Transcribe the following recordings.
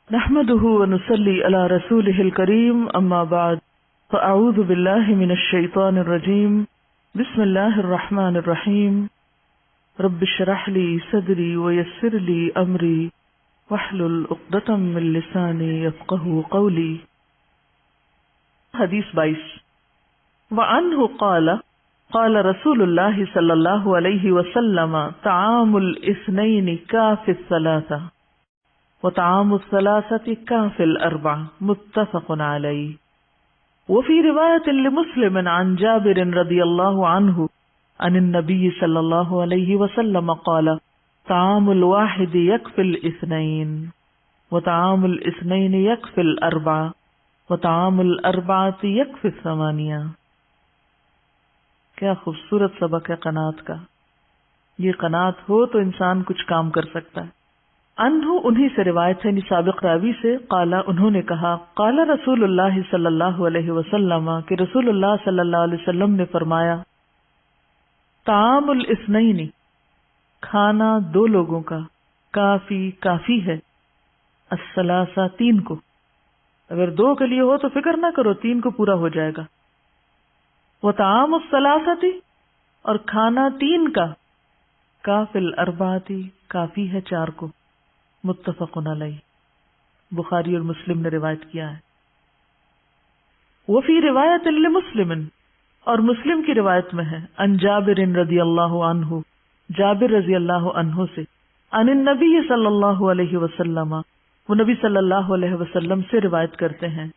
نحمده ونصلي على رسوله الكريم اما بعد فاعوذ بالله من الشيطان الرجيم بسم الله الرحمن الرحيم رب اشرح لي صدري ويسر لي امري واحلل عقدة من لساني يفقهوا قولي. حدیث 22 وعنه قال قال رسول الله صلى الله عليه وسلم طعام الاثنين كافي الثلاثة وطعام الثلاثة كافي الأربعة متفق عليه. وفي رواية لمسلم عن جابر رضي الله عنه عن النبي صلى الله عليه وسلم قال طعام الواحد يكفي الاثنين وطعام الاثنين يكفي الأربعة وطعام الأربعة يكفي الثمانية. کیا خوبصورت سبق ہے قناعت کا. یہ قناعت ہو تو انسان کچھ کام کر سکتا ہے. انہو انہی سے روایت ہے سابق راوی سے قالا انہوں نے کہا قال رسول اللہ صلی اللہ علیہ وسلم کہ رسول اللہ صلی اللہ علیہ وسلم نے فرمایا طعام الاثنین کھانا دو لوگوں کا کافی ہے الثلاثہ تین کو. اگر دو کے لیے ہو تو فکر نہ کرو تین کو پورا ہو جائے گا. وطعام الثلاثہ اور کھانا تین کا کافی الاربعۃ کافی ہے چار کو. متفق علیہ بخاری اور مسلم نے روایت کیا ہے. وفی روایت لمسلم اور مسلم کی روایت میں ہے ان جابر رضی اللہ عنہ جابر رضی اللہ عنہ سے ان النبی صلی اللہ علیہ وسلم وہ نبی صلی اللہ علیہ وسلم سے روایت کرتے ہیں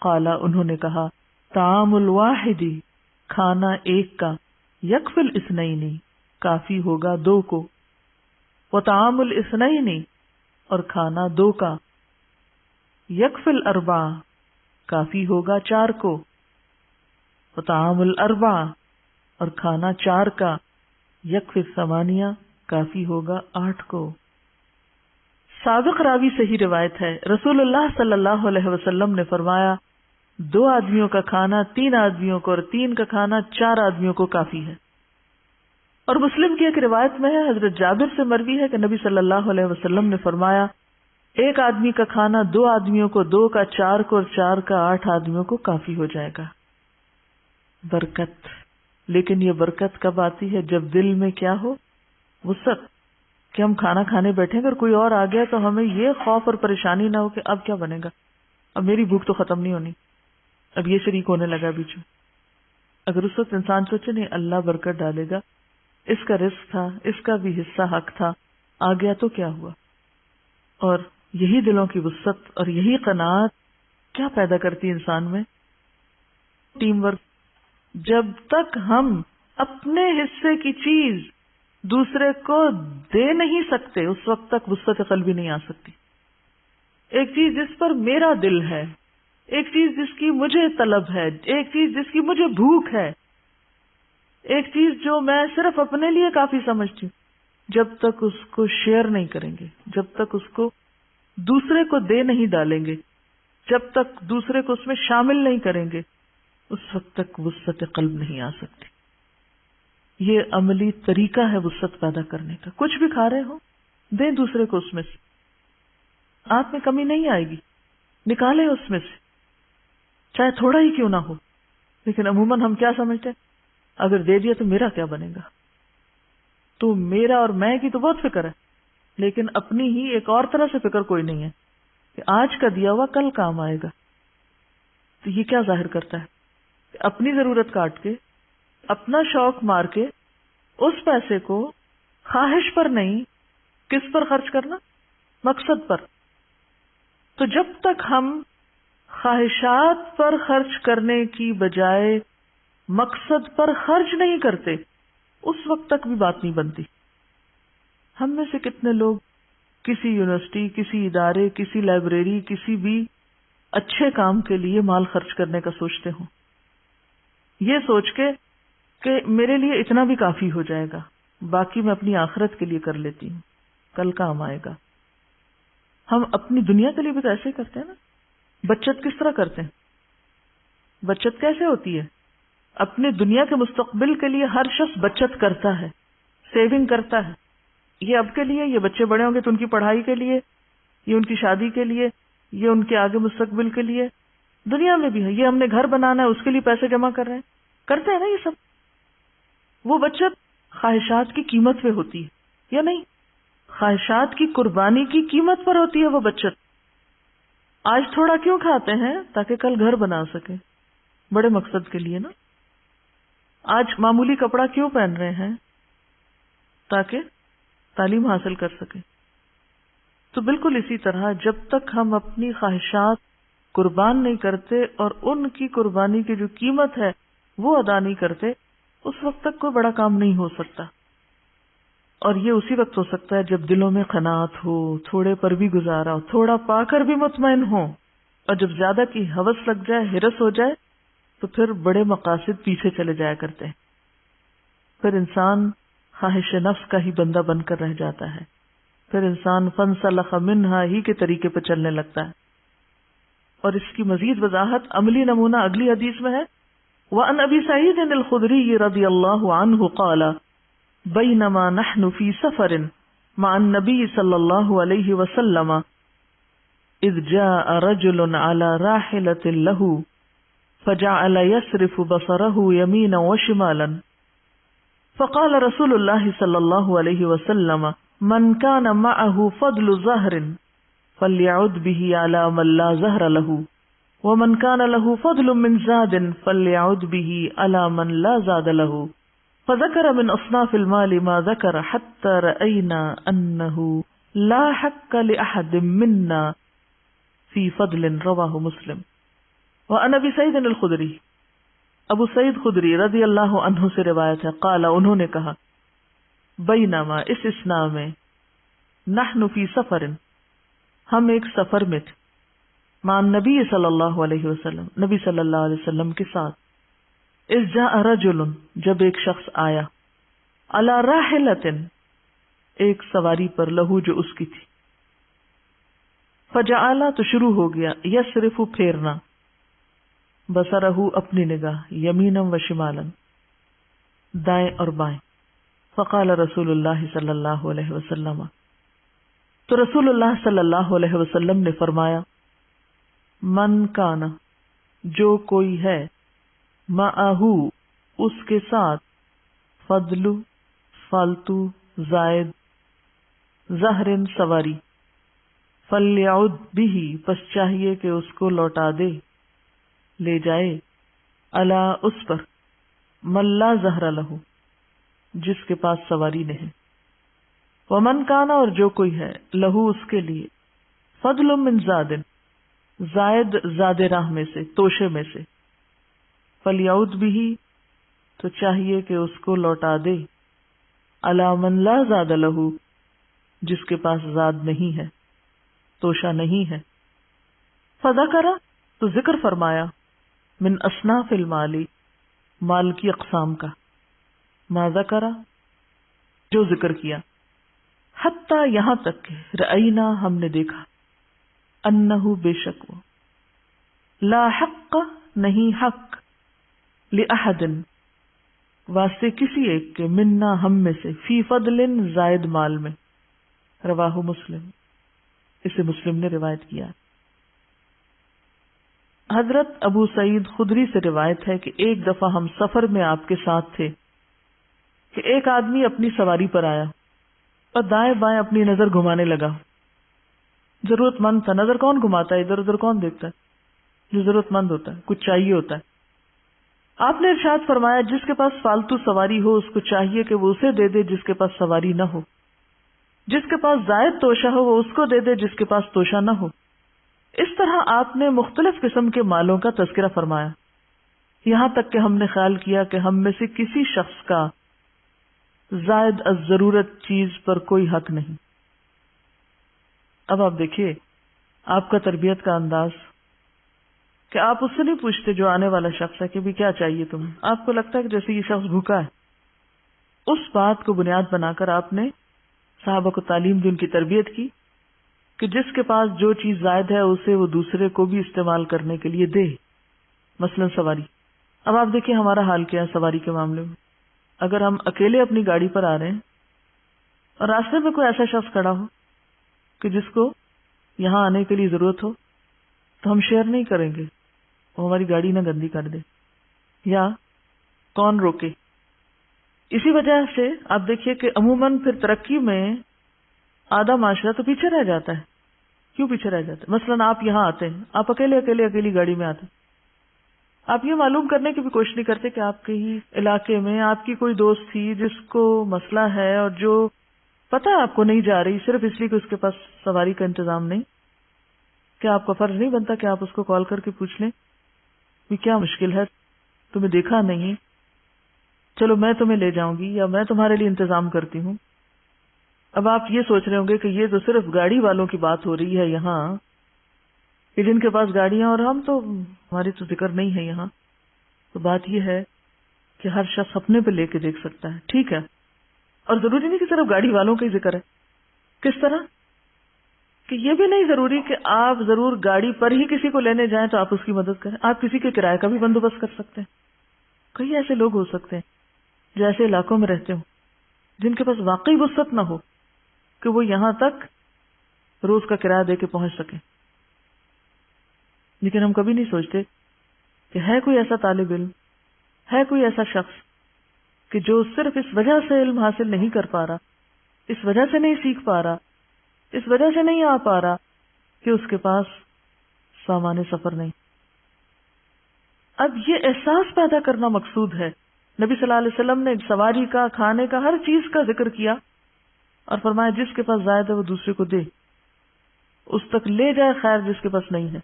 قال انہوں نے کہا طعام الواحد کھانا ایک کا یکفی الاثنین کافی ہوگا دو کو وطعام الاثنین اور کھانا دو کا یکفی الاربعہ کافی ہوگا چار کو وطعام الاربعہ اور کھانا چار کا یکفی الثمانیہ کافی ہوگا آٹھ کو. سابق راوی سے ہی روایت ہے رسول اللہ صلی اللہ علیہ وسلم نے فرمایا دو آدمیوں کا کھانا تین آدمیوں کو اور تین کا کھانا چار آدمیوں کو کافی ہے. اور مسلم کی ایک روایت میں ہے حضرت جابر سے مروی ہے کہ نبی صلی اللہ علیہ وسلم نے فرمایا ایک آدمی کا کھانا دو آدمیوں کو دو کا چار کو اور چار کا آٹھ آدمیوں کو کافی ہو جائے گا. برکت. لیکن یہ برکت کب آتی ہے جب دل میں کیا ہو وسعت کہ ہم کھانا کھانے بیٹھیں اگر کوئی اور آ گیا تو ہمیں یہ خوف اور پریشانی نہ ہو کہ اب کیا بنے گا, اب میری بھوک تو ختم نہیں ہونی, اب یہ شریک ہونے لگا بیچ میں. اگر اس وقت انسان سوچے نہیں اللہ برکت ڈالے گا, اس کا رزق تھا, اس کا بھی حصہ حق تھا, آ گیا تو کیا ہوا. اور یہی دلوں کی وسعت اور یہی قناعت کیا پیدا کرتی انسان میں ٹیم ورک. جب تک ہم اپنے حصے کی چیز دوسرے کو دے نہیں سکتے اس وقت تک وسعت قلبی نہیں آ سکتی. ایک چیز جس پر میرا دل ہے, ایک چیز جس کی مجھے طلب ہے, ایک چیز جس کی مجھے بھوک ہے, ایک چیز جو میں صرف اپنے لیے کافی سمجھتی ہوں, جب تک اس کو شیئر نہیں کریں گے, جب تک اس کو دوسرے کو دے نہیں ڈالیں گے, جب تک دوسرے کو اس میں شامل نہیں کریں گے, اس وقت تک وسعت قلب نہیں آ سکتی. یہ عملی طریقہ ہے وسعت پیدا کرنے کا. کچھ بھی کھا رہے ہو دیں دوسرے کو, اس میں سے آپ میں کمی نہیں آئے گی, نکالیں اس میں سے چاہے تھوڑا ہی کیوں نہ ہو. لیکن عموماً ہم کیا سمجھتے ہیں اگر دے دیا تو میرا کیا بنے گا, تو میرا اور میں کی تو بہت فکر ہے, لیکن اپنی ہی ایک اور طرح سے فکر کوئی نہیں ہے کہ آج کا دیا ہوا کل کام آئے گا. تو یہ کیا ظاہر کرتا ہے کہ اپنی ضرورت کاٹ کے اپنا شوق مار کے اس پیسے کو خواہش پر نہیں کس پر خرچ کرنا, مقصد پر. تو جب تک ہم خواہشات پر خرچ کرنے کی بجائے مقصد پر خرچ نہیں کرتے اس وقت تک بھی بات نہیں بنتی. ہم میں سے کتنے لوگ کسی یونیورسٹی, کسی ادارے, کسی لائبریری, کسی بھی اچھے کام کے لیے مال خرچ کرنے کا سوچتے ہوں یہ سوچ کے کہ میرے لیے اتنا بھی کافی ہو جائے گا, باقی میں اپنی آخرت کے لیے کر لیتی ہوں, کل کام آئے گا. ہم اپنی دنیا کے لیے بھی تو ایسے ہی کرتے ہیں نا. بچت کس طرح کرتے ہیں, بچت کیسے ہوتی ہے؟ اپنے دنیا کے مستقبل کے لیے ہر شخص بچت کرتا ہے, سیونگ کرتا ہے. یہ اب کے لیے, یہ بچے بڑے ہوں گے تو ان کی پڑھائی کے لیے, یہ ان کی شادی کے لیے، یہ ان کے آگے مستقبل کے لیے، دنیا میں بھی ہے، یہ ہم نے گھر بنانا ہے اس کے لیے پیسے جمع کر رہے ہیں، کرتے ہیں نا یہ سب. وہ بچت خواہشات کی قیمت پہ ہوتی ہے یا نہیں؟ خواہشات کی قربانی کی قیمت پر ہوتی ہے وہ بچت. آج تھوڑا کیوں کھاتے ہیں؟ تاکہ کل گھر بنا سکیں، بڑے مقصد کے لیے نا. آج معمولی کپڑا کیوں پہن رہے ہیں؟ تاکہ تعلیم حاصل کر سکیں. تو بالکل اسی طرح جب تک ہم اپنی خواہشات قربان نہیں کرتے اور ان کی قربانی کی جو قیمت ہے وہ ادا نہیں کرتے، اس وقت تک کوئی بڑا کام نہیں ہو سکتا. اور یہ اسی وقت ہو سکتا ہے جب دلوں میں قناعت ہو، تھوڑے پر بھی گزارا ہو، تھوڑا پا کر بھی مطمئن ہو. اور جب زیادہ کی ہوس لگ جائے، ہرس ہو جائے، تو پھر بڑے مقاصد پیچھے چلے جایا کرتے ہیں. پھر انسان خواہش نفس کا ہی بندہ بن کر رہ جاتا ہے. پھر انسان فانسلخ منہا ہی کے طریقے پہ چلنے لگتا ہے. اور اس کی مزید وضاحت عملی نمونہ اگلی حدیث میں ہے. وعن ابی سعید الخدری رضی اللہ عنہ قال بینما نحن فی سفر مع النبی صلی اللہ علیہ وسلم اذ جاء رجل على راحلة له فجعل يصرف بصره يمينا وشمالا فقال رسول الله صلى الله عليه وسلم من كان معه فضل زهر فليعد به على من لا زهر له ومن كان له فضل من زاد فليعد به على من لا زاد له فذكر من أصناف المال ما ذكر حتى رأينا أنه لا حق لأحد منا في فضل. رواه مسلم. وعن ابی سعید الخدری، ابو سعید خدری رضی اللہ عنہ سے روایت ہے، قال انہوں نے کہا بینما اس اسنا میں نحن فی سفر ہم ایک سفر میں تھے، مع النبی صلی اللہ علیہ وسلم نبی صلی اللہ علیہ وسلم کے ساتھ. اذ جاء رجل جب ایک شخص آیا، علی راحلۃ ایک سواری پر، لہو جو اس کی تھی، فجعل تو شروع ہو گیا، یصرف پھیرنا، بصرہ اپنی نگاہ، یمینا و شمالا دائیں اور بائیں. فقال رسول اللہ صلی اللہ علیہ وسلم تو رسول اللہ صلی اللہ علیہ وسلم نے فرمایا من کان جو کوئی ہے، معہو اس کے ساتھ، فضل فالتو زائد، زہرن سواری، فلیعد بھی پس چاہیے کہ اس کو لوٹا دے، لے جائے، الا اس پر، من لا زہر لہو جس کے پاس سواری نہیں، ومن کانا اور جو کوئی ہے، لہو اس کے لیے، فضل من زادن زائد زاد راہ میں سے، توشے میں سے، فلیعود بھی تو چاہیے کہ اس کو لوٹا دے، الا من لا زاد لہو جس کے پاس زاد نہیں ہے، توشہ نہیں ہے. فذکر تو ذکر فرمایا، من اصناف المالی مال کی اقسام کا، ما ذکر جو ذکر کیا، حتی یہاں تک کہ رأینا ہم نے دیکھا، انہو بے شک وہ، لا حق نہیں حق، لأحد واسطے کسی ایک کے، منا ہم میں سے، فی فضل زائد مال میں. رواہ مسلم اسے مسلم نے روایت کیا. حضرت ابو سعید خدری سے روایت ہے کہ ایک دفعہ ہم سفر میں آپ کے ساتھ تھے کہ ایک آدمی اپنی سواری پر آیا اور دائیں بائیں اپنی نظر گھمانے لگا. ضرورت مند تھا، نظر کون گھماتا ہے، ادھر ادھر کون دیکھتا ہے، جو ضرورت مند ہوتا ہے، کچھ چاہیے ہوتا ہے. آپ نے ارشاد فرمایا جس کے پاس فالتو سواری ہو اس کو چاہیے کہ وہ اسے دے دے جس کے پاس سواری نہ ہو، جس کے پاس زائد توشہ ہو وہ اس کو دے دے جس کے پاس توشہ نہ ہو. اس طرح آپ نے مختلف قسم کے مالوں کا تذکرہ فرمایا، یہاں تک کہ ہم نے خیال کیا کہ ہم میں سے کسی شخص کا زائد از ضرورت چیز پر کوئی حق نہیں. اب آپ دیکھیے آپ کا تربیت کا انداز کہ آپ اس سے نہیں پوچھتے جو آنے والا شخص ہے کہ بھی کیا چاہیے تمہیں، آپ کو لگتا ہے کہ جیسے یہ شخص بھوکا ہے. اس بات کو بنیاد بنا کر آپ نے صحابہ کو تعلیم دی، ان کی تربیت کی کہ جس کے پاس جو چیز زائد ہے اسے وہ دوسرے کو بھی استعمال کرنے کے لیے دے، مثلا سواری. اب آپ دیکھیں ہمارا حال کیا ہے سواری کے معاملے میں. اگر ہم اکیلے اپنی گاڑی پر آ رہے ہیں اور راستے میں کوئی ایسا شخص کھڑا ہو کہ جس کو یہاں آنے کے لیے ضرورت ہو تو ہم شیئر نہیں کریں گے، وہ ہماری گاڑی نہ گندی کر دے، یا کون روکے. اسی وجہ سے آپ دیکھیے کہ عموماً پھر ترقی میں آدھا معاشرہ تو پیچھے رہ جاتا ہے. کیوں پیچھے رہ جاتا ہے؟ مثلاً آپ یہاں آتے ہیں، آپ اکیلی گاڑی میں آتے ہیں، آپ یہ معلوم کرنے کی بھی کوشش نہیں کرتے کہ آپ کے ہی علاقے میں آپ کی کوئی دوست تھی جس کو مسئلہ ہے اور جو پتہ ہے آپ کو نہیں جا رہی صرف اس لیے کہ اس کے پاس سواری کا انتظام نہیں. کیا آپ کا فرض نہیں بنتا کہ آپ اس کو کال کر کے پوچھ لیں کہ کیا مشکل ہے، تمہیں دیکھا نہیں، چلو میں تمہیں لے جاؤں گی یا میں تمہارے لیے انتظام کرتی ہوں. اب آپ یہ سوچ رہے ہوں گے کہ یہ تو صرف گاڑی والوں کی بات ہو رہی ہے یہاں، کہ جن کے پاس گاڑیاں، اور ہم تو ہماری تو ذکر نہیں ہے یہاں. تو بات یہ ہے کہ ہر شخص اپنے پہ لے کے دیکھ سکتا ہے، ٹھیک ہے، اور ضروری نہیں کہ صرف گاڑی والوں کا ہی ذکر ہے. کس طرح کہ یہ بھی نہیں ضروری کہ آپ ضرور گاڑی پر ہی کسی کو لینے جائیں تو آپ اس کی مدد کریں، آپ کسی کے کرائے کا بھی بندوبست کر سکتے ہیں. کئی ایسے لوگ ہو سکتے ہیں جو ایسے علاقوں میں رہتے ہوں جن کے پاس واقعی وسعت نہ ہو کہ وہ یہاں تک روز کا کرایہ دے کے پہنچ سکیں، لیکن ہم کبھی نہیں سوچتے کہ ہے کوئی ایسا طالب علم، ہے کوئی ایسا شخص کہ جو صرف اس وجہ سے علم حاصل نہیں کر پا رہا، اس وجہ سے نہیں سیکھ پا رہا، اس وجہ سے نہیں آ پا رہا کہ اس کے پاس سامان سفر نہیں. اب یہ احساس پیدا کرنا مقصود ہے. نبی صلی اللہ علیہ وسلم نے سواری کا، کھانے کا، ہر چیز کا ذکر کیا اور فرمایا جس کے پاس زائد ہے وہ دوسرے کو دے، اس تک لے جائے خیر جس کے پاس نہیں ہے.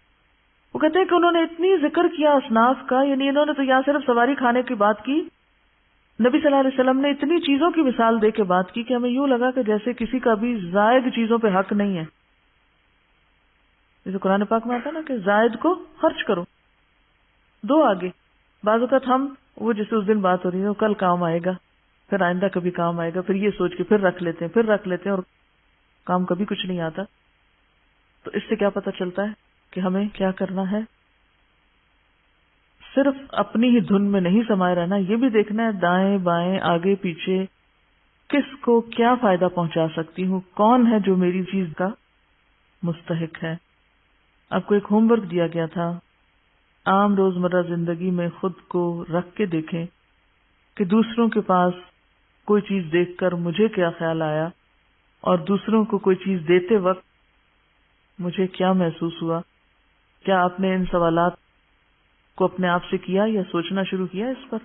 وہ کہتے ہیں کہ انہوں نے اتنی ذکر کیا اصناف کا، یعنی انہوں نے تو یہاں صرف سواری کھانے کی بات کی، نبی صلی اللہ علیہ وسلم نے اتنی چیزوں کی مثال دے کے بات کی کہ ہمیں یوں لگا کہ جیسے کسی کا بھی زائد چیزوں پہ حق نہیں ہے. جیسے قرآن پاک میں آتا ہے نا کہ زائد کو خرچ کرو، دو آگے. بعض اوقات ہم وہ جیسے اس دن بات ہو رہی ہے وہ کل کام آئے گا، پھر آئندہ کبھی کام آئے گا، پھر یہ سوچ کے پھر رکھ لیتے ہیں اور کام کبھی کچھ نہیں آتا. تو اس سے کیا پتہ چلتا ہے کہ ہمیں کیا کرنا ہے؟ صرف اپنی ہی دھن میں نہیں سمائے رہنا، یہ بھی دیکھنا ہے دائیں بائیں آگے پیچھے کس کو کیا فائدہ پہنچا سکتی ہوں، کون ہے جو میری چیز کا مستحق ہے. آپ کو ایک ہوم ورک دیا گیا تھا، عام روزمرہ زندگی میں خود کو رکھ کے دیکھیں کہ دوسروں کے پاس کوئی چیز دیکھ کر مجھے کیا خیال آیا اور دوسروں کو کوئی چیز دیتے وقت مجھے کیا محسوس ہوا. کیا آپ نے ان سوالات کو اپنے آپ سے کیا یا سوچنا شروع کیا اس پر؟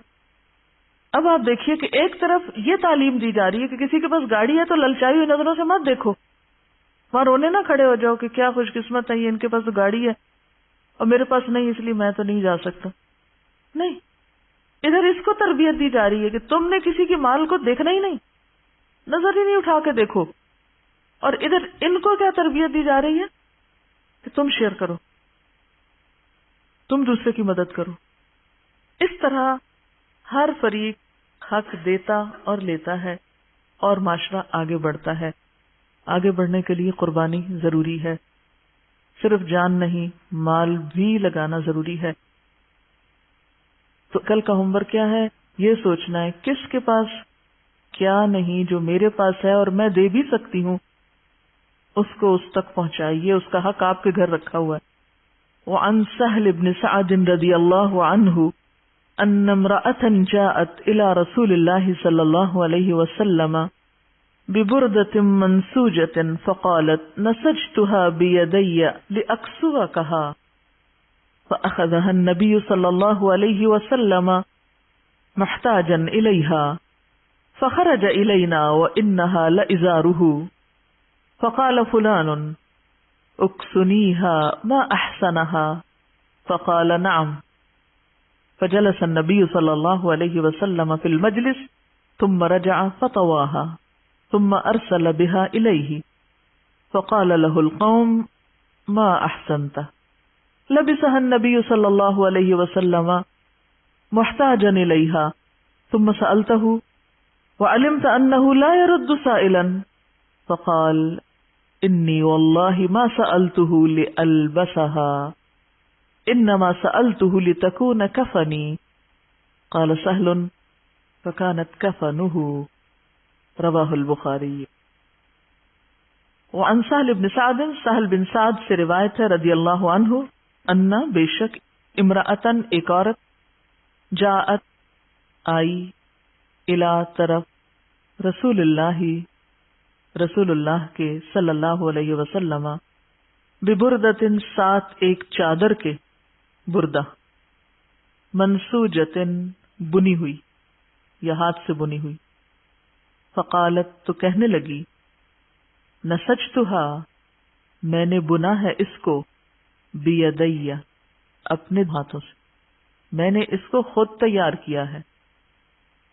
اب آپ دیکھیے کہ ایک طرف یہ تعلیم دی جا رہی ہے کہ کسی کے پاس گاڑی ہے تو للچائی ہوئی نظروں سے مت دیکھو، وہاں رونے نہ کھڑے ہو جاؤ کہ کیا خوش قسمت ہے یہ، ان کے پاس تو گاڑی ہے اور میرے پاس نہیں، اس لیے میں تو نہیں جا سکتا. نہیں، ادھر اس کو تربیت دی جا رہی ہے کہ تم نے کسی کے مال کو دیکھنا ہی نہیں، نظر ہی نہیں اٹھا کے دیکھو. اور ادھر ان کو کیا تربیت دی جا رہی ہے کہ تم شیئر کرو، تم دوسرے کی مدد کرو. اس طرح ہر فریق حق دیتا اور لیتا ہے اور معاشرہ آگے بڑھتا ہے. آگے بڑھنے کے لیے قربانی ضروری ہے، صرف جان نہیں مال بھی لگانا ضروری ہے. تو کل کا ہوم ورک کیا ہے؟ یہ سوچنا ہے کس کے پاس کیا نہیں جو میرے پاس ہے اور میں دے بھی سکتی ہوں، اس کو اس تک پہنچائیے، اس کا حق آپ کے گھر رکھا ہوا ہے. وعن سہل بن سعد رضی اللہ عنہ ان امرأة جاءت الى رسول اللہ صلی اللہ علیہ وسلم ببردة منسوجة فقالت نسجتها بيدي لأكسوكها فأخذها النبي صلى الله عليه وسلم محتاجا إليها فخرج إلينا وإنها لإزاره فقال فلان اكسنيها ما أحسنها فقال نعم فجلس النبي صلى الله عليه وسلم في المجلس ثم رجع فطواها ثم أرسل بها إليه فقال له القوم ما أحسنت لبسها النبي صلى الله عليه وسلم محتاجا إليها ثم سألته وعلمت أنه لا يرد سائلا فقال إني والله ما سألته لألبسها إنما سألته لتكون كفني قال سهل فكانت كفنه رواہ البخاری. وعن سہل بن سعد، سہل بن سعد سے روایت ہے رضی اللہ عنہ، انا بے شک امرأتن ایک عورت، جاءت آئی، الی طرف رسول اللہ رسول اللہ کے صلی اللہ علیہ وسلم، ببردتن ساتھ ایک چادر کے، بردہ، منسوجتن بنی ہوئی یا ہاتھ سے بنی ہوئی، فقالت تو کہنے لگی، نسجتها میں نے بنا ہے اس کو، بیدی اپنے ہاتھوں سے، میں نے اس کو خود تیار کیا ہے،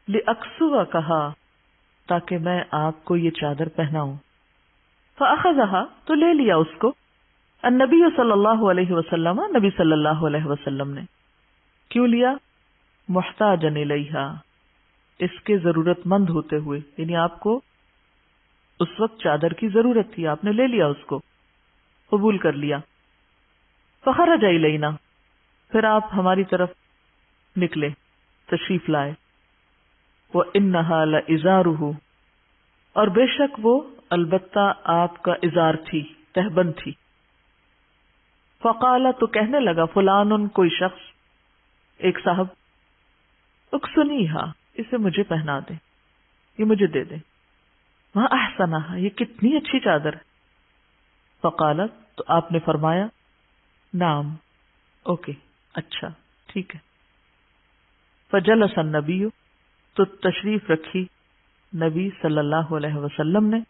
لأکسوہ کہا تاکہ میں آپ کو یہ چادر پہناؤں، فأخذها تو لے لیا اس کو، النبی صلی اللہ علیہ وسلم نبی صلی اللہ علیہ وسلم نے، کیوں لیا؟ محتاجن الیہا اس کے ضرورت مند ہوتے ہوئے، یعنی آپ کو اس وقت چادر کی ضرورت تھی، آپ نے لے لیا اس کو، قبول کر لیا۔ فخرج الینا پھر آپ ہماری طرف نکلے، تشریف لائے، وانہا لازارہ اور بے شک وہ البتہ آپ کا ازار تھی، تہبند تھی۔ فقال تو کہنے لگا، فلان کوئی شخص، ایک صاحب، اکسنیہا اسے مجھے پہنا دے، یہ مجھے دے دے، وہاں احسنہا یہ کتنی اچھی چادر ہے۔ فقالت تو آپ نے فرمایا، نعم اوکے اچھا ٹھیک ہے۔ فجلس النبی تو تشریف رکھی نبی صلی اللہ علیہ وسلم نے،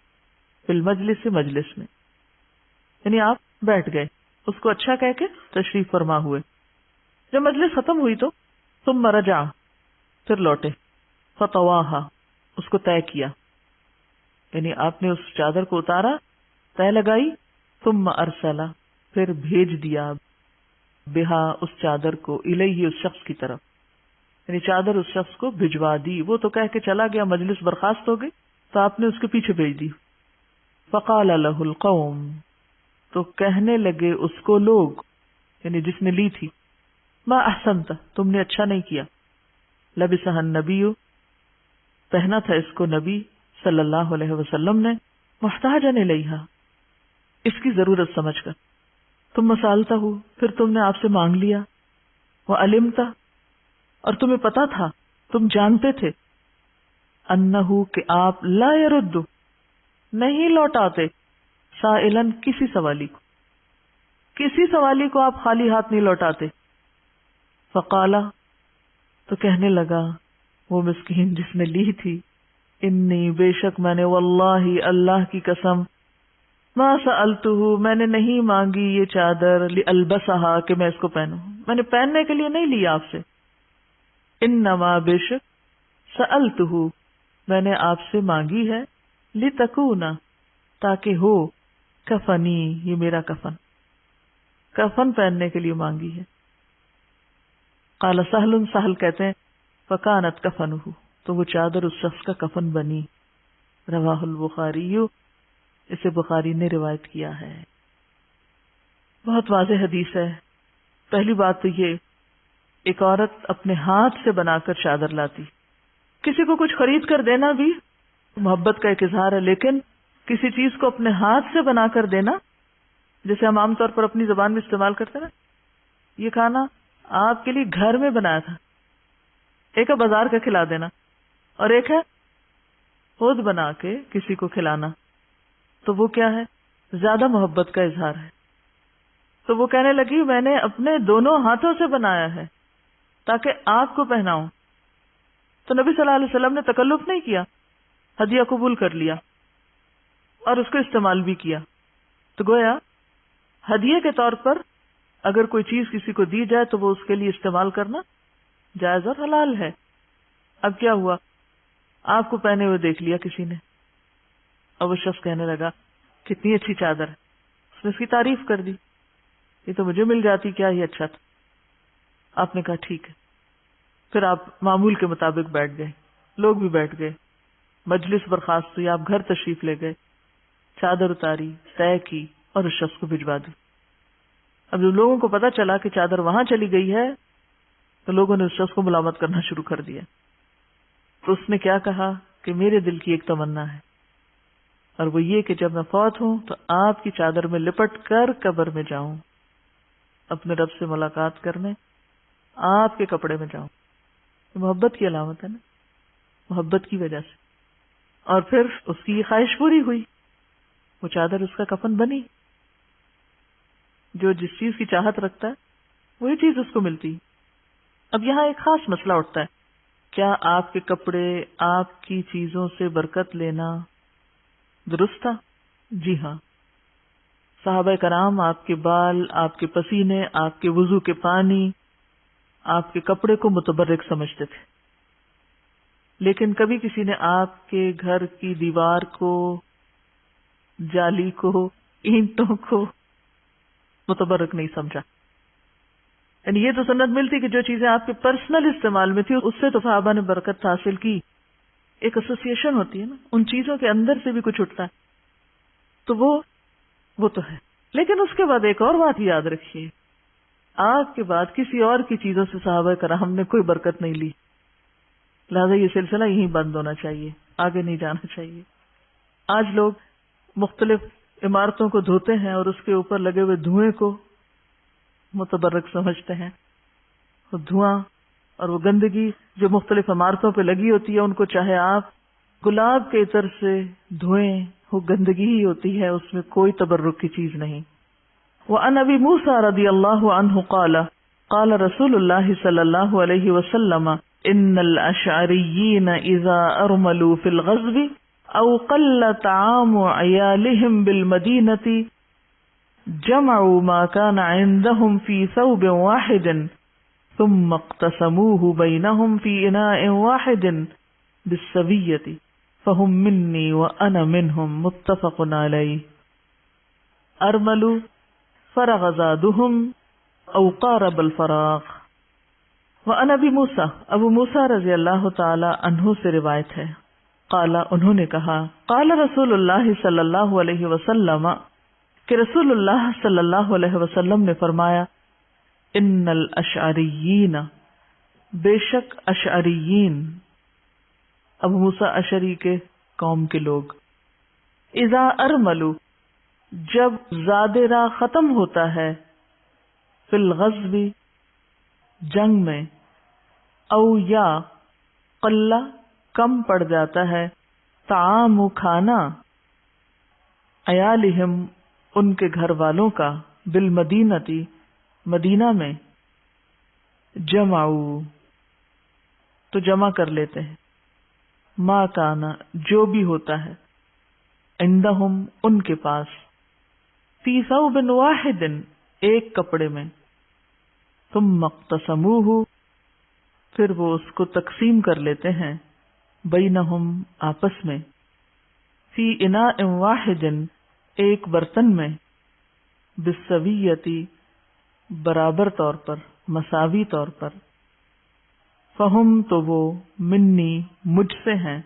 فی المجلس مجلس میں، یعنی آپ بیٹھ گئے، اس کو اچھا کہہ کے تشریف فرما ہوئے۔ جب مجلس ختم ہوئی تو ثم رجع پھر لوٹے، فطواہا اس کو طے کیا، یعنی آپ نے اس چادر کو اتارا، طے لگائی، ثم ارسلا پھر بھیج دیا، بہا اس چادر کو، الیہ اس شخص کی طرف، یعنی چادر اس شخص کو بھجوا دی، وہ تو کہہ کے چلا گیا، مجلس برخاست ہو گئی تو آپ نے اس کے پیچھے بھیج دی۔ فقال له القوم تو کہنے لگے اس کو لوگ، یعنی جس نے لی تھی، ما احسنت تم نے اچھا نہیں کیا، لبسها النبی پہنا تھا اس کو نبی صلی اللہ علیہ وسلم نے، محتاجا الیہا اس کی ضرورت سمجھ کر، تم سالتہ پھر تم نے آپ سے مانگ لیا، وعلمت اور تمہیں پتا تھا، تم جانتے تھے، انہو کہ آپ لا یرد نہیں لوٹاتے، سائلن کسی سوالی کو، کسی سوالی کو آپ خالی ہاتھ نہیں لوٹاتے۔ فقالا تو کہنے لگا وہ مسکین جس نے لی تھی، انی بے شک میں نے، واللہ اللہ کی قسم، ما سألتہ میں نے نہیں مانگی یہ چادر، لألبسہا کہ میں اس کو پہنوں، میں نے پہننے کے لیے نہیں لیا آپ سے، انما بے شک سألتہ میں نے آپ سے مانگی ہے، لتکونا تاکہ ہو، کفنی یہ میرا کفن، کفن پہننے کے لیے مانگی ہے۔ قال سہل سہل کہتے ہیں، فکانت کفنہ تو وہ چادر اس شخص کا کفن بنی، رواہ البخاری اسے بخاری نے روایت کیا ہے۔ بہت واضح حدیث ہے۔ پہلی بات تو یہ، ایک عورت اپنے ہاتھ سے بنا کر چادر لاتی، کسی کو کچھ خرید کر دینا بھی محبت کا ایک اظہار ہے، لیکن کسی چیز کو اپنے ہاتھ سے بنا کر دینا، جیسے ہم عام طور پر اپنی زبان میں استعمال کرتے ہیں نا، یہ کھانا آپ کے لیے گھر میں بنایا تھا، ایک ہے بازار کا کھلا دینا اور ایک ہے خود بنا کے کسی کو کھلانا، تو وہ کیا ہے؟ زیادہ محبت کا اظہار ہے۔ تو وہ کہنے لگی میں نے اپنے دونوں ہاتھوں سے بنایا ہے تاکہ آپ کو پہناؤں۔ تو نبی صلی اللہ علیہ وسلم نے تکلف نہیں کیا، ہدیہ قبول کر لیا اور اس کو استعمال بھی کیا۔ تو گویا ہدیے کے طور پر اگر کوئی چیز کسی کو دی جائے تو وہ اس کے لیے استعمال کرنا جائز اور حلال ہے۔ اب کیا ہوا، آپ کو پہنے ہوئے دیکھ لیا کسی نے، اور وہ شخص کہنے لگا کتنی اچھی چادر ہے، اس نے اس کی تعریف کر دی، یہ تو مجھے مل جاتی، کیا یہ اچھا تھا۔ آپ نے کہا ٹھیک ہے، پھر آپ معمول کے مطابق بیٹھ گئے، لوگ بھی بیٹھ گئے، مجلس برخاست ہوئی، آپ گھر تشریف لے گئے، چادر اتاری، طے کی اور اس شخص کو بھجوا دی۔ اب جب لوگوں کو پتا چلا کہ چادر وہاں چلی گئی ہے تو لوگوں نے اس شخص کو ملامت کرنا شروع کر دیا۔ تو اس نے کیا کہا کہ میرے دل کی ایک تمنا ہے، اور وہ یہ کہ جب میں فوت ہوں تو آپ کی چادر میں لپٹ کر قبر میں جاؤں، اپنے رب سے ملاقات کرنے آپ کے کپڑے میں جاؤں. محبت کی علامت ہے نا، محبت کی وجہ سے. اور پھر اس کی یہ خواہش پوری ہوئی، وہ چادر اس کا کفن بنی. جو جس چیز کی چاہت رکھتا ہے وہی چیز اس کو ملتی. اب یہاں ایک خاص مسئلہ اٹھتا ہے، کیا آپ کے کپڑے، آپ کی چیزوں سے برکت لینا درست تھا؟ جی ہاں. صحابہ کرام آپ کے بال، آپ کے پسینے، آپ کے وضو کے پانی، آپ کے کپڑے کو متبرک سمجھتے تھے. لیکن کبھی کسی نے آپ کے گھر کی دیوار کو، جالی کو، اینٹوں کو متبرک نہیں سمجھا. یعنی یہ تو سنت ملتی کہ جو چیزیں آپ کے پرسنل استعمال میں تھی اس سے تو صحابہ نے برکت حاصل کی. ایک ایسوسیشن ہوتی ہے نا، ان چیزوں کے اندر سے بھی کچھ اٹھتا ہے، تو وہ تو ہے. لیکن اس کے بعد ایک اور بات یاد رکھیے، آپ کے بعد کسی اور کی چیزوں سے صحابہ کرام نے کوئی برکت نہیں لی. لہذا یہ سلسلہ یہیں بند ہونا چاہیے، آگے نہیں جانا چاہیے. آج لوگ مختلف عمارتوں کو دھوتے ہیں اور اس کے اوپر لگے ہوئے دھوئیں کو متبرک سمجھتے ہیں. وہ دھواں اور وہ گندگی جو مختلف عمارتوں پہ لگی ہوتی ہے، ان کو چاہے آپ گلاب کے عطر سے دھوئیں، وہ گندگی ہی ہوتی ہے، اس میں کوئی تبرک کی چیز نہیں. وعن ابی موسیٰ رضی اللہ عنہ قال قال رسول اللہ صلی اللہ علیہ وسلم ان الاشعریین اذا ارملوا فی الغزو او قل طعام عیالہم بالمدینة جمعوا ما كان عندهم في ثوب واحد ثم اقتسموه بينهم في إناء واحد بالسوية فهم مني وأنا منهم متفق عليه. أرملوا فرغ زادهم أو قارب الفراغ. وعن ابی موسیٰ، ابو موسیٰ رضی اللہ تعالی عنہ سے روایت ہے، قال انہوں نے کہا، قال رسول اللہ صلی اللہ علیہ وسلم کہ رسول اللہ صلی اللہ علیہ وسلم نے فرمایا، ان الاشعریین بے شک اشعریین، ابو موسیٰ اشعری کے قوم کے لوگ، اذا ارملو جب زاد راہ ختم ہوتا ہے، فی الغزو جنگ میں، او یا قلہ کم پڑ جاتا ہے، طعام کھانا، عیالہم ان کے گھر والوں کا، بالمدینتی مدینہ میں، جمعو تو جمع کر لیتے ہیں، ما کانا جو بھی ہوتا ہے، عندہم ان کے پاس، فی ثوب واحد ایک کپڑے میں، ثم اقتسموہ پھر وہ اس کو تقسیم کر لیتے ہیں، بینہم آپس میں، فی اناء واحد ایک برتن میں، بالسویتی برابر طور پر، مساوی طور پر، فہم تو وہ، منی مجھ سے ہیں،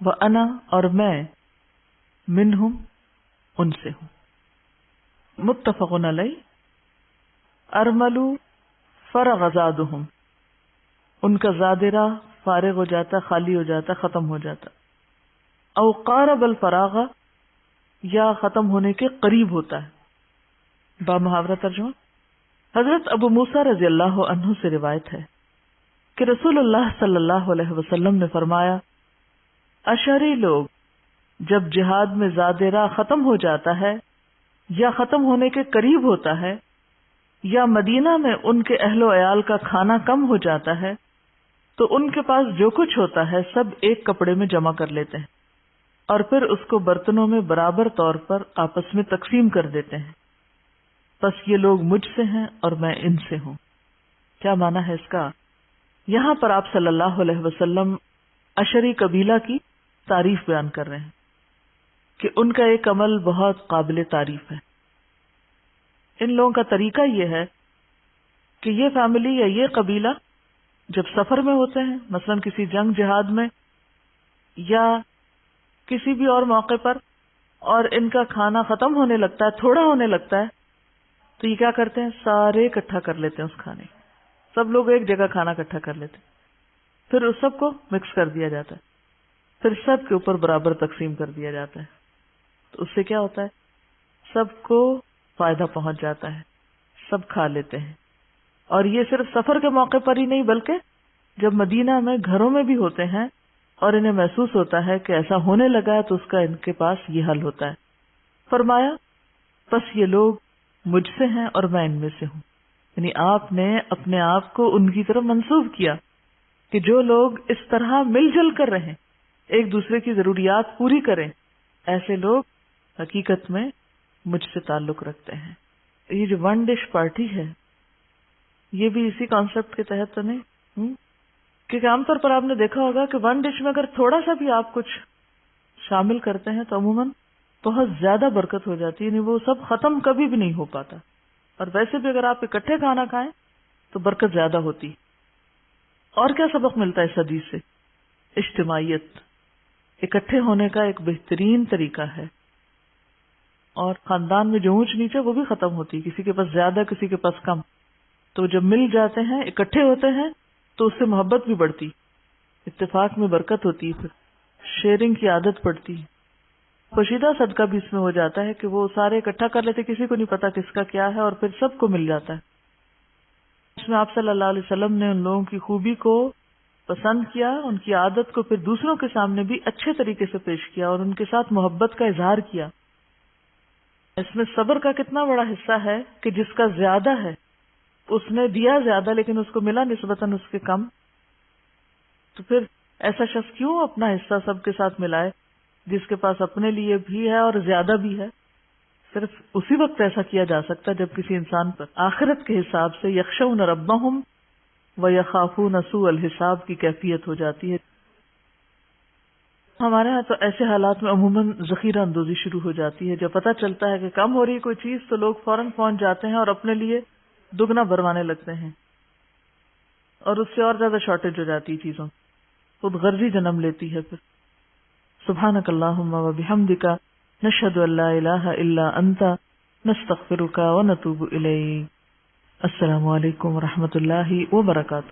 وَأَنَا اور میں، منہم ان سے ہوں. متفق علیہ. ارملو فرغ زادہم ان کا زادرہ فارغ ہو جاتا، خالی ہو جاتا، ختم ہو جاتا. او قارب الفراغ یا ختم ہونے کے قریب ہوتا ہے. با محاورہ ترجمہ، حضرت ابو موسیٰ رضی اللہ عنہ سے روایت ہے کہ رسول اللہ صلی اللہ علیہ وسلم نے فرمایا، اشعری لوگ جب جہاد میں زاد راہ ختم ہو جاتا ہے یا ختم ہونے کے قریب ہوتا ہے، یا مدینہ میں ان کے اہل و عیال کا کھانا کم ہو جاتا ہے، تو ان کے پاس جو کچھ ہوتا ہے سب ایک کپڑے میں جمع کر لیتے ہیں اور پھر اس کو برتنوں میں برابر طور پر آپس میں تقسیم کر دیتے ہیں. بس یہ لوگ مجھ سے ہیں اور میں ان سے ہوں. کیا معنی ہے اس کا؟ یہاں پر آپ صلی اللہ علیہ وسلم اشعری قبیلہ کی تعریف بیان کر رہے ہیں کہ ان کا ایک عمل بہت قابل تعریف ہے. ان لوگوں کا طریقہ یہ ہے کہ یہ فیملی یا یہ قبیلہ جب سفر میں ہوتے ہیں، مثلا کسی جنگ جہاد میں یا کسی بھی اور موقع پر، اور ان کا کھانا ختم ہونے لگتا ہے، تھوڑا ہونے لگتا ہے، تو یہ کیا کرتے ہیں، سارے اکٹھا کر لیتے ہیں اس کھانے. سب لوگ ایک جگہ کھانا اکٹھا کر لیتے ہیں، پھر اس سب کو مکس کر دیا جاتا ہے، پھر سب کے اوپر برابر تقسیم کر دیا جاتا ہے. تو اس سے کیا ہوتا ہے، سب کو فائدہ پہنچ جاتا ہے، سب کھا لیتے ہیں. اور یہ صرف سفر کے موقع پر ہی نہیں بلکہ جب مدینہ میں گھروں میں بھی ہوتے ہیں اور انہیں محسوس ہوتا ہے کہ ایسا ہونے لگا ہے تو اس کا ان کے پاس یہ حل ہوتا ہے. فرمایا بس یہ لوگ مجھ سے ہیں اور میں ان میں سے ہوں. یعنی آپ نے اپنے آپ کو ان کی طرف منسوب کیا کہ جو لوگ اس طرح مل جل کر رہیں، ایک دوسرے کی ضروریات پوری کریں، ایسے لوگ حقیقت میں مجھ سے تعلق رکھتے ہیں. یہ جو ون ڈش پارٹی ہے یہ بھی اسی کانسیپٹ کے تحت تو نہیں، کیونکہ عام طور پر آپ نے دیکھا ہوگا کہ ون ڈش میں اگر تھوڑا سا بھی آپ کچھ شامل کرتے ہیں تو عموماً بہت زیادہ برکت ہو جاتی ہے، یعنی وہ سب ختم کبھی بھی نہیں ہو پاتا. اور ویسے بھی اگر آپ اکٹھے کھانا کھائیں تو برکت زیادہ ہوتی. اور کیا سبق ملتا ہے اس حدیث سے؟ اجتماعیت، اکٹھے ہونے کا ایک بہترین طریقہ ہے. اور خاندان میں جو اونچ نیچے وہ بھی ختم ہوتی، کسی کے پاس زیادہ کسی کے پاس کم. تو جب مل جاتے ہیں، اکٹھے ہوتے ہیں تو اس سے محبت بھی بڑھتی، اتفاق میں برکت ہوتی، پھر شیئرنگ کی عادت پڑتی. پوشیدہ صدقہ بھی اس میں ہو جاتا ہے کہ وہ سارے اکٹھا کر لیتے، کسی کو نہیں پتا کس کا کیا ہے، اور پھر سب کو مل جاتا ہے. اس میں آپ صلی اللہ علیہ وسلم نے ان لوگوں کی خوبی کو پسند کیا، ان کی عادت کو پھر دوسروں کے سامنے بھی اچھے طریقے سے پیش کیا اور ان کے ساتھ محبت کا اظہار کیا. اس میں صبر کا کتنا بڑا حصہ ہے کہ جس کا زیادہ ہے اس نے دیا زیادہ لیکن اس کو ملا نسبتاً اس کے کم. تو پھر ایسا شخص کیوں اپنا حصہ سب کے ساتھ ملائے جس کے پاس اپنے لیے بھی ہے اور زیادہ بھی ہے؟ صرف اسی وقت ایسا کیا جا سکتا جب کسی انسان پر آخرت کے حساب سے یخشون ربہم ویخافون سوء الحساب کی کیفیت ہو جاتی ہے. ہمارے ہاں تو ایسے حالات میں عموماً ذخیرہ اندوزی شروع ہو جاتی ہے. جب پتہ چلتا ہے کہ کم ہو رہی ہے کوئی چیز تو لوگ فوراً پہنچ جاتے ہیں اور اپنے لیے دگنا بھروانے لگتے ہیں، اور اس سے اور زیادہ شارٹیج ہو جاتی ہے چیزوں، خود غرضی جنم لیتی ہے. پھر سبحانک اللہم و بحمدک نشہد ان لا الہ الا انت نستغفرک و نتوب الیک. السلام علیکم و رحمۃ اللہ وبرکاتہ.